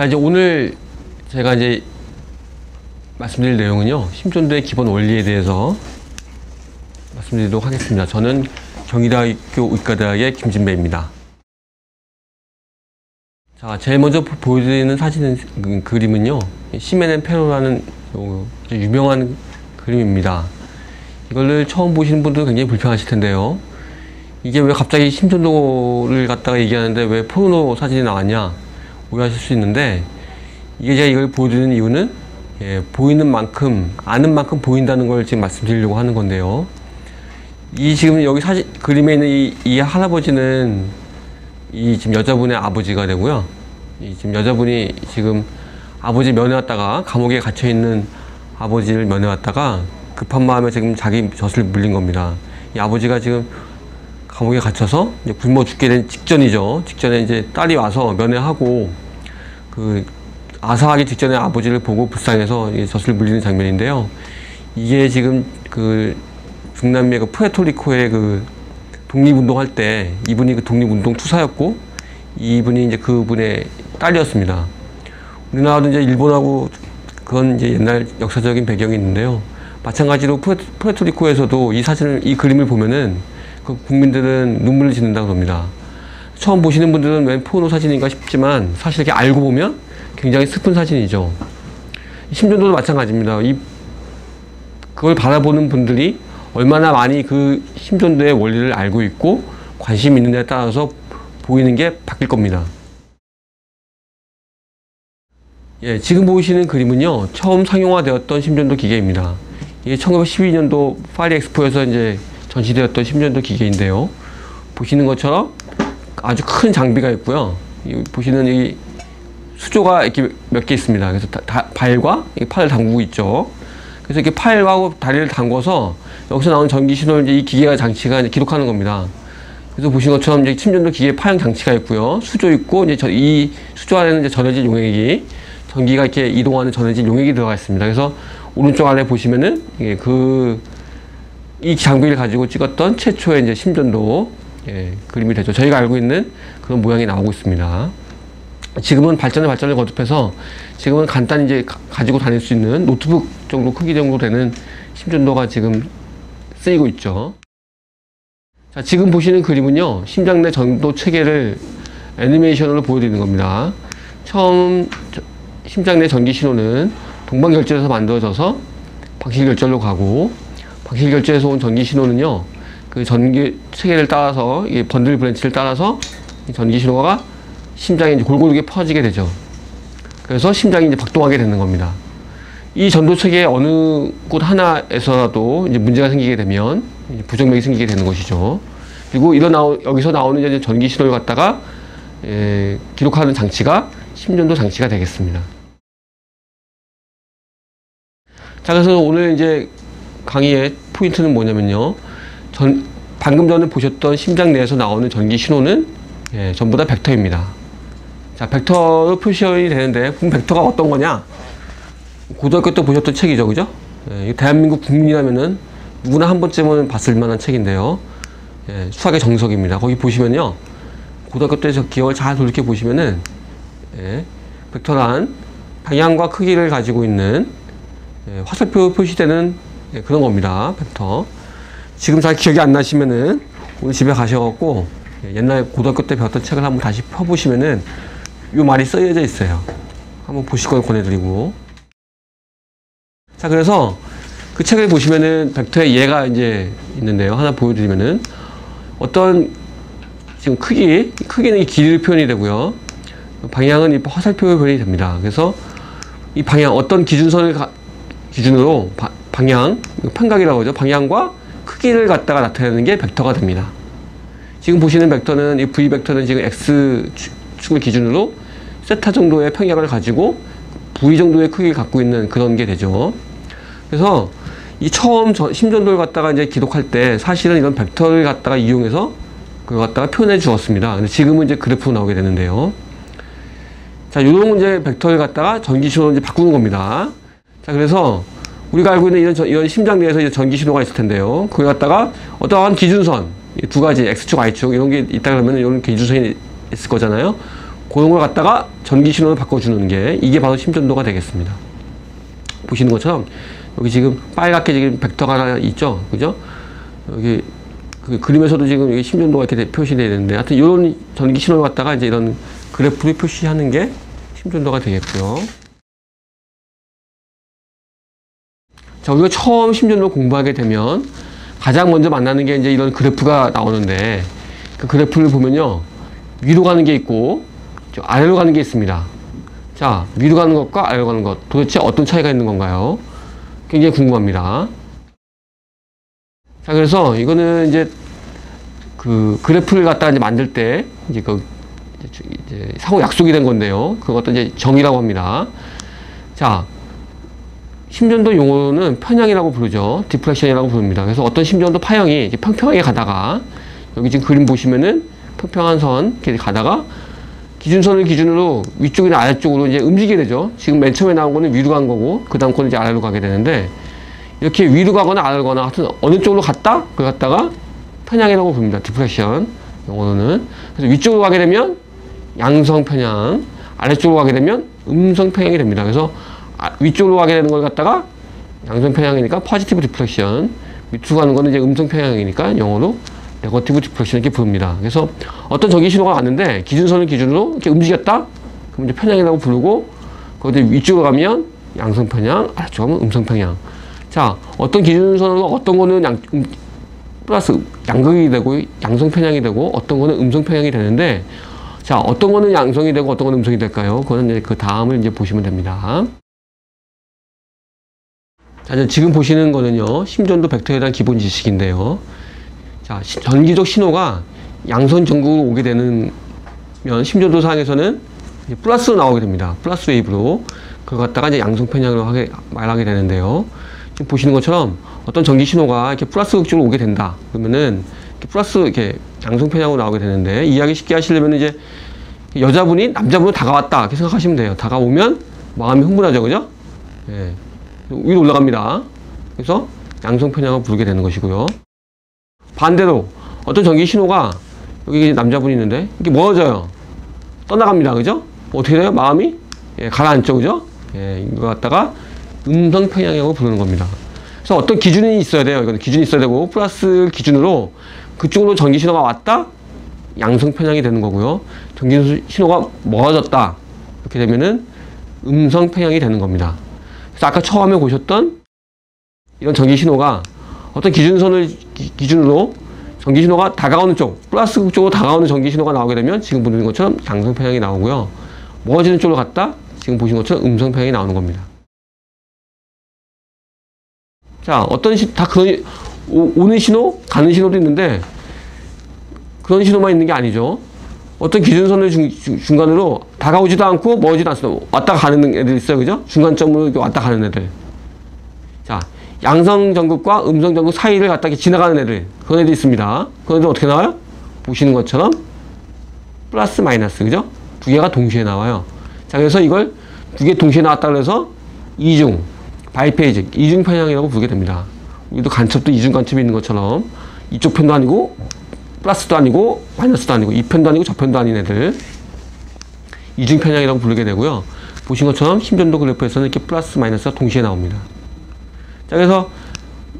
자, 이제 오늘 제가 이제 말씀드릴 내용은요, 심전도의 기본 원리에 대해서 말씀드리도록 하겠습니다. 저는 경희대학교 의과대학의 김진배입니다. 자, 제일 먼저 보여드리는 그림은요, 시멘 앤 페로라는 유명한 그림입니다. 이거를 처음 보시는 분들은 굉장히 불편하실 텐데요. 이게 왜 갑자기 심전도를 갖다가 얘기하는데 왜 포르노 사진이 나왔냐 오해하실 수 있는데, 이게 제가 이걸 보여드리는 이유는 보이는 만큼, 아는 만큼 보인다는 걸 지금 말씀드리려고 하는 건데요. 이 지금 여기 그림에 있는 이 할아버지는 지금 여자분의 아버지가 되고요. 지금 여자분이 지금 아버지 면회왔다가 감옥에 갇혀 있는 아버지를 면회왔다가 급한 마음에 지금 자기 젖을 물린 겁니다. 이 아버지가 지금 감옥에 갇혀서 이제 굶어 죽게 된 직전이죠. 직전에 이제 딸이 와서 면회하고 아사하기 직전에 아버지를 보고 불쌍해서 젖을 물리는 장면인데요. 이게 지금 중남미의 푸에르토리코의 독립운동할 때 이분이 독립운동 투사였고, 이분이 이제 그분의 딸이었습니다. 우리나라도 이제 일본하고 그건 이제 옛날 역사적인 배경이 있는데요. 마찬가지로 푸에르토리코에서도 이 그림을 보면은 국민들은 눈물을 짓는다고 합니다. 처음 보시는 분들은 웬 포르노 사진인가 싶지만 사실 이렇게 알고 보면 굉장히 슬픈 사진이죠. 심전도도 마찬가지입니다. 그걸 바라보는 분들이 얼마나 많이 그 심전도의 원리를 알고 있고 관심이 있느냐에 따라서 보이는 게 바뀔 겁니다. 지금 보이시는 그림은요, 처음 상용화되었던 심전도 기계입니다. 이게 1912년도 파리 엑스포에서 이제 전시되었던 심전도 기계인데요. 보시는 것처럼 아주 큰 장비가 있고요. 보시는 이 수조가 이렇게 몇 개 있습니다. 그래서 발과 팔을 담그고 있죠. 그래서 이렇게 팔하고 다리를 담궈서 여기서 나오는 전기 신호를 이제 이 기계가 장치가 이제 기록하는 겁니다. 그래서 보시는 것처럼 이제 심전도 기계 파형 장치가 있고요. 수조 있고, 이제 이 수조 안에는 이제 전해질 용액이, 전기가 이렇게 이동하는 전해질 용액이 들어가 있습니다. 그래서 오른쪽 아래 보시면은 이 장비를 가지고 찍었던 최초의 이제 심전도 그림이 되죠. 저희가 알고 있는 그런 모양이 나오고 있습니다. 지금은 발전을 거듭해서 지금은 간단히 이제 가지고 다닐 수 있는 노트북 정도 크기 정도 되는 심전도가 지금 쓰이고 있죠. 자, 지금 보시는 그림은요, 심장 내 전도 체계를 애니메이션으로 보여드리는 겁니다. 처음 심장 내 전기 신호는 동방결절에서 만들어져서 방실결절로 가고, 방실결절에서 온 전기 신호는요, 그 전기 체계를 따라서, 이 번들 브랜치를 따라서 이 전기 신호가 심장에 이제 골고루게 퍼지게 되죠. 그래서 심장이 이제 박동하게 되는 겁니다. 이 전도 체계 어느 곳 하나에서라도 이제 문제가 생기게 되면 이제 부정맥이 생기게 되는 것이죠. 그리고 여기서 나오는 이제 전기 신호를 갖다가 기록하는 장치가 심전도 장치가 되겠습니다. 자, 그래서 오늘 이제 강의의 포인트는 뭐냐면요, 방금 전에 보셨던 심장 내에서 나오는 전기 신호는 전부 다 벡터입니다. 자, 벡터로 표시이 되는데, 그럼 벡터가 어떤 거냐? 고등학교 때 보셨던 책이죠, 그죠? 대한민국 국민이라면은 누구나 한 번쯤은 봤을 만한 책인데요. 수학의 정석입니다. 거기 보시면요, 고등학교 때 저 기억을 잘 돌이켜 보시면은, 벡터란 방향과 크기를 가지고 있는 화살표 표시되는 그런 겁니다. 벡터. 지금 잘 기억이 안 나시면은 오늘 집에 가셔갖고 옛날 고등학교 때 배웠던 책을 한번 다시 펴보시면은 이 말이 쓰여져 있어요. 한번 보실 걸 권해드리고. 자, 그래서 그 책을 보시면은 벡터의 예가 이제 있는데요. 하나 보여드리면은 지금 크기는 이 길이를 표현이 되고요. 방향은 이 화살표 표현이 됩니다. 그래서 이 방향, 어떤 기준선을 기준으로 방향, 판각이라고 하죠. 방향과 크기를 갖다가 나타내는 게 벡터가 됩니다. 지금 보시는 벡터는, 이 V 벡터는 지금 X축을 기준으로 세타 정도의 평형을 가지고 V 정도의 크기를 갖고 있는 그런 게 되죠. 그래서 이 처음 심전도를 갖다가 이제 기록할 때 사실은 이런 벡터를 갖다가 이용해서 그걸 갖다가 표현해 주었습니다. 근데 지금은 이제 그래프로 나오게 되는데요. 자, 요런 이제 벡터를 갖다가 전기 신호로 이제 바꾸는 겁니다. 자, 그래서 우리가 알고 있는 이런 심장 내에서 이제 전기 신호가 있을 텐데요. 그걸 갖다가 어떠한 기준선, 두 가지, X축, Y축, 이런 게 있다 그러면 이런 기준선이 있을 거잖아요. 그런 걸 갖다가 전기 신호로 바꿔주는 게 이게 바로 심전도가 되겠습니다. 보시는 것처럼 여기 지금 빨갛게 지금 벡터가 하나 있죠, 그죠? 여기 그 그림에서도 지금 여기 심전도가 이렇게 표시되어 있는데, 하여튼 이런 전기 신호를 갖다가 이제 이런 그래프를 표시하는 게 심전도가 되겠고요. 자, 우리가 처음 심전도 공부하게 되면 가장 먼저 만나는 게 이제 이런 그래프가 나오는데, 그 그래프를 보면요, 위로 가는 게 있고 아래로 가는 게 있습니다. 자, 위로 가는 것과 아래로 가는 것, 도대체 어떤 차이가 있는 건가요? 굉장히 궁금합니다. 자, 그래서 이거는 이제 그 그래프를 갖다가 이제 만들 때 이제 이제 상호 약속이 된 건데요. 그것도 이제 정의라고 합니다. 자, 심전도 용어는 편향이라고 부르죠. 디프렉션이라고 부릅니다. 그래서 어떤 심전도 파형이 이제 평평하게 가다가, 여기 지금 그림 보시면은 평평한 선 이렇게 가다가 기준선을 기준으로 위쪽이나 아래쪽으로 이제 움직이게 되죠. 지금 맨 처음에 나온 거는 위로 간 거고, 그 다음 거는 이제 아래로 가게 되는데, 이렇게 위로 가거나 아래로 가거나 하여튼 어느 쪽으로 갔다? 그걸 갖다가 편향이라고 부릅니다. 디프렉션 용어로는. 그래서 위쪽으로 가게 되면 양성 편향, 아래쪽으로 가게 되면 음성 편향이 됩니다. 그래서 위쪽으로 가게 되는 걸 갖다가 양성 편향이니까 포지티브 디프렉션, 밑으로 가는 거는 이제 음성 편향이니까 영어로 네거티브 디프렉션 이렇게 부릅니다. 그래서 어떤 전기 신호가 왔는데 기준선을 기준으로 이렇게 움직였다? 그럼 이제 편향이라고 부르고, 거기서 위쪽으로 가면 양성 편향, 아래쪽으로 가면 음성 편향. 자, 어떤 기준선으로 어떤 거는 플러스 양극이 되고 양성 편향이 되고, 어떤 거는 음성 편향이 되는데, 자, 어떤 거는 양성이 되고 어떤 거는 음성이 될까요? 그거는 이제 그 다음을 이제 보시면 됩니다. 자, 지금 보시는 거는요, 심전도 벡터에 대한 기본 지식인데요. 자, 전기적 신호가 양선 전구로 오게 되는 심전도 상에서는 플러스로 나오게 됩니다. 플러스 웨이브로. 그걸 갖다가 이제 양성 편향으로 말하게 되는데요. 지금 보시는 것처럼 어떤 전기 신호가 이렇게 플러스 극적으로 오게 된다. 그러면은 이렇게 플러스 이렇게 양성 편향으로 나오게 되는데, 이야기 쉽게 하시려면 이제 여자분이 남자분으로 다가왔다. 이렇게 생각하시면 돼요. 다가오면 마음이 흥분하죠. 그죠? 예. 위로 올라갑니다. 그래서 양성 편향을 부르게 되는 것이고요. 반대로 어떤 전기 신호가 여기 남자분이 있는데 이게 멀어져요. 떠나갑니다. 그죠? 어떻게 돼요? 마음이 가라앉죠. 그죠? 이거 갖다가 음성 편향이라고 부르는 겁니다. 그래서 어떤 기준이 있어야 돼요. 이건 기준이 있어야 되고, 플러스 기준으로 그쪽으로 전기 신호가 왔다? 양성 편향이 되는 거고요. 전기 신호가 멀어졌다. 이렇게 되면은 음성 편향이 되는 겁니다. 그래서 아까 처음에 보셨던 이런 전기 신호가 어떤 기준선을 기준으로 전기 신호가 다가오는 쪽, 플러스 쪽으로 다가오는 전기 신호가 나오게 되면 지금 보는 것처럼 양성 편향이 나오고요. 멀어지는 쪽으로 갔다? 지금 보신 것처럼 음성 편향이 나오는 겁니다. 자, 다 그런, 오는 신호, 가는 신호도 있는데, 그런 신호만 있는 게 아니죠. 어떤 기준선을 중간으로 다가오지도 않고 멀어지도 않습니다. 왔다 가는 애들 있어요. 그죠? 중간점으로 왔다 가는 애들. 자, 양성 전극과 음성 전극 사이를 갖다 지나가는 애들. 그런 애들 있습니다. 그런 애들 어떻게 나와요? 보시는 것처럼 플러스 마이너스. 그죠? 두 개가 동시에 나와요. 자, 그래서 이걸 두 개 동시에 나왔다 그래서 이중, 바이페이즈, 이중 편향이라고 부르게 됩니다. 우리도 간첩도 이중 간첩이 있는 것처럼 이쪽 편도 아니고 플러스도 아니고 마이너스도 아니고 이 편도 아니고 저 편도 아닌 애들, 이중 편향이라고 부르게 되고요. 보신 것처럼 심전도 그래프에서는 이렇게 플러스 마이너스가 동시에 나옵니다. 자, 그래서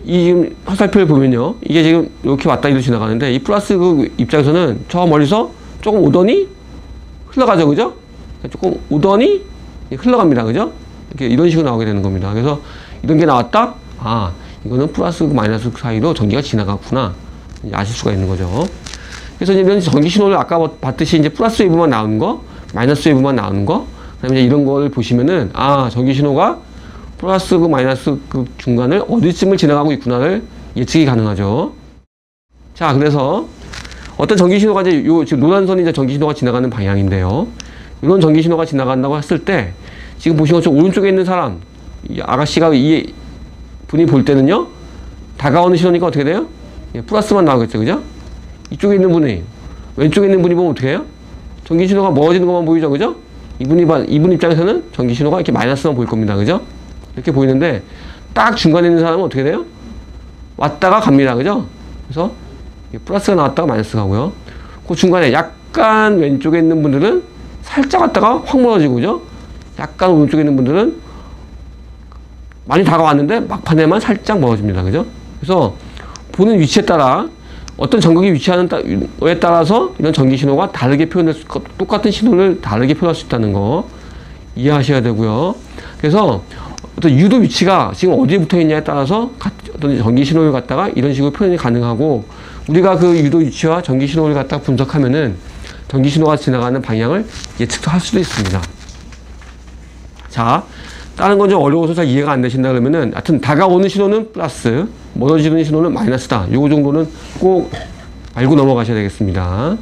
이 지금 화살표를 보면요, 이게 지금 이렇게 왔다 이리로 지나가는데, 이 플러스 그 입장에서는 저 멀리서 조금 오더니 흘러가죠. 그죠? 조금 오더니 흘러갑니다. 그죠? 이렇게 이런 식으로 나오게 되는 겁니다. 그래서 이런 게 나왔다? 아, 이거는 플러스 마이너스 사이로 전기가 지나갔구나. 아실 수가 있는 거죠. 그래서 이런 전기 신호를 아까 봤듯이 이제 플러스 웨이브만 나오는 거, 마이너스 웨이브만 나오는 거, 그다음에 이제 이런 걸 보시면은, 아, 전기 신호가 플러스 그 마이너스 그 중간을 어디쯤을 지나가고 있구나를 예측이 가능하죠. 자, 그래서 어떤 전기 신호가 이제 지금 노란선이 이제 전기 신호가 지나가는 방향인데요. 이런 전기 신호가 지나간다고 했을 때, 지금 보시는 것처럼 오른쪽에 있는 사람, 이 아가씨가 이 분이 볼 때는요, 다가오는 신호니까 어떻게 돼요? 플러스만 나오겠죠. 그죠? 이쪽에 있는 분이, 왼쪽에 있는 분이 보면 어떻게 해요? 전기 신호가 멀어지는 것만 보이죠. 그죠? 이분 입장에서는 전기 신호가 이렇게 마이너스만 보일 겁니다. 그죠? 이렇게 보이는데, 딱 중간에 있는 사람은 어떻게 돼요? 왔다가 갑니다. 그죠? 그래서 플러스가 나왔다가 마이너스 가고요. 그 중간에 약간 왼쪽에 있는 분들은 살짝 갔다가 확 멀어지고, 그죠? 약간 오른쪽에 있는 분들은 많이 다가왔는데 막판에만 살짝 멀어집니다. 그죠? 그래서 보는 위치에 따라 어떤 전극이 위치하는 에 따라서 이런 전기 신호가 다르게 표현될 수, 똑같은 신호를 다르게 표현할 수 있다는 거 이해하셔야 되고요. 그래서 어떤 유도 위치가 지금 어디에 붙어 있냐에 따라서 어떤 전기 신호를 갖다가 이런 식으로 표현이 가능하고, 우리가 그 유도 위치와 전기 신호를 갖다가 분석하면은 전기 신호가 지나가는 방향을 예측도 할 수도 있습니다. 자, 다른 건 좀 어려워서 잘 이해가 안 되신다 그러면은, 하여튼 다가오는 신호는 플러스, 멀어지는 신호는 마이너스다. 요거 정도는 꼭 알고 넘어가셔야 되겠습니다.